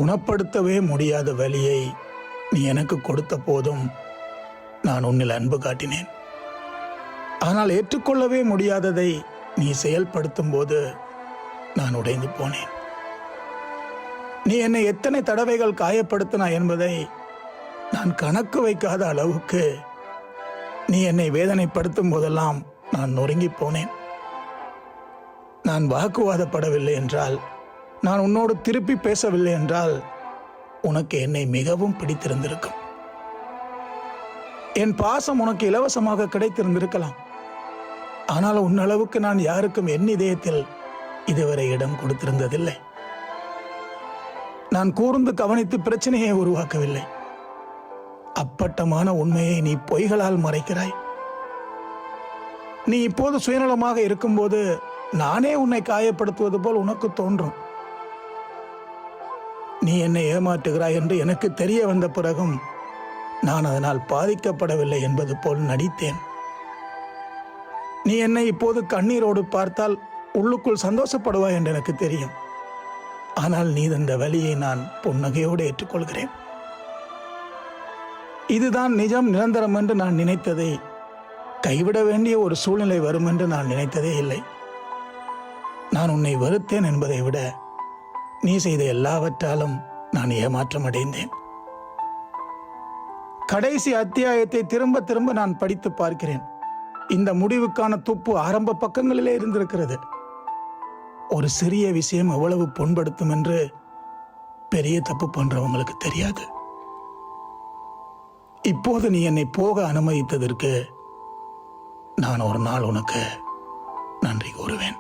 குணப்படுத்தவே முடியாத வலியை நீ எனக்கு கொடுத்த போதும் நான் உன்னில் அன்பு காட்டினேன். ஆனால் ஏற்றுக்கொள்ளவே முடியாததை நீ செயல்படுத்தும் போது நான் உடைந்து போனேன். நீ என்னை எத்தனை தடவைகள் காயப்படுத்தினா என்பதை நான் கணக்கு வைக்காத அளவுக்கு நீ என்னை வேதனைப்படுத்தும் போதெல்லாம் நான் நொறுங்கி போனேன். நான் வாக்குவாதப்படவில்லை என்றால், நான் உன்னோடு திருப்பி பேசவில்லை என்றால் உனக்கு என்னை மிகவும் பிடித்திருந்திருக்கும். என் பாசம் உனக்கு இலவசமாக கிடைத்திருந்திருக்கலாம். ஆனால் உன்னளவுக்கு நான் யாருக்கும் என் இதயத்தில் இதுவரை இடம் கொடுத்திருந்ததில்லை. நான் கூர்ந்து கவனித்து பிரச்சனையை உருவாக்கவில்லை. அப்பட்டமான உண்மையை நீ பொய்களால் மறைக்கிறாய். நீ இப்போது சுயநலமாக இருக்கும்போது நானே உன்னை காயப்படுத்துவது போல் உனக்கு தோன்றும். நீ என்னை ஏமாற்றுகிறாய் என்று எனக்கு தெரிய வந்த பிறகும் நான் அதனால் பாதிக்கப்படவில்லை என்பது போல் நடித்தேன். நீ என்னை இப்போது கண்ணீரோடு பார்த்தால் உள்ளுக்குள் சந்தோஷப்படுவாய் என்று எனக்கு தெரியும். ஆனால் நீ தந்த வலியை நான் புன்னகையோடு ஏற்றுக்கொள்கிறேன். இதுதான் நிஜம், நிரந்தரம் என்று நான் நினைத்ததை கைவிட வேண்டிய ஒரு சூழ்நிலை வரும் என்று நான் நினைத்ததே இல்லை. நான் உன்னை வெறுத்தேன் என்பதை விட நீ செய்த எல்லாவற்றாலும் நான் ஏமாற்றம் அடைந்தேன். கடைசி அத்தியாயத்தை திரும்ப திரும்ப நான் படித்து பார்க்கிறேன். இந்த முடிவுக்கான துப்பு ஆரம்ப பக்கங்களிலே இருந்திருக்கிறது. ஒரு சிறிய விஷயம் எவ்வளவு புண்படுத்தும் என்று பெரிய தப்பு பண்றவங்களுக்கு தெரியாது. இப்போது நீ என்னை போக அனுமதித்ததற்கு நான் ஒரு நாள் உனக்கு நன்றி கூறுவேன்.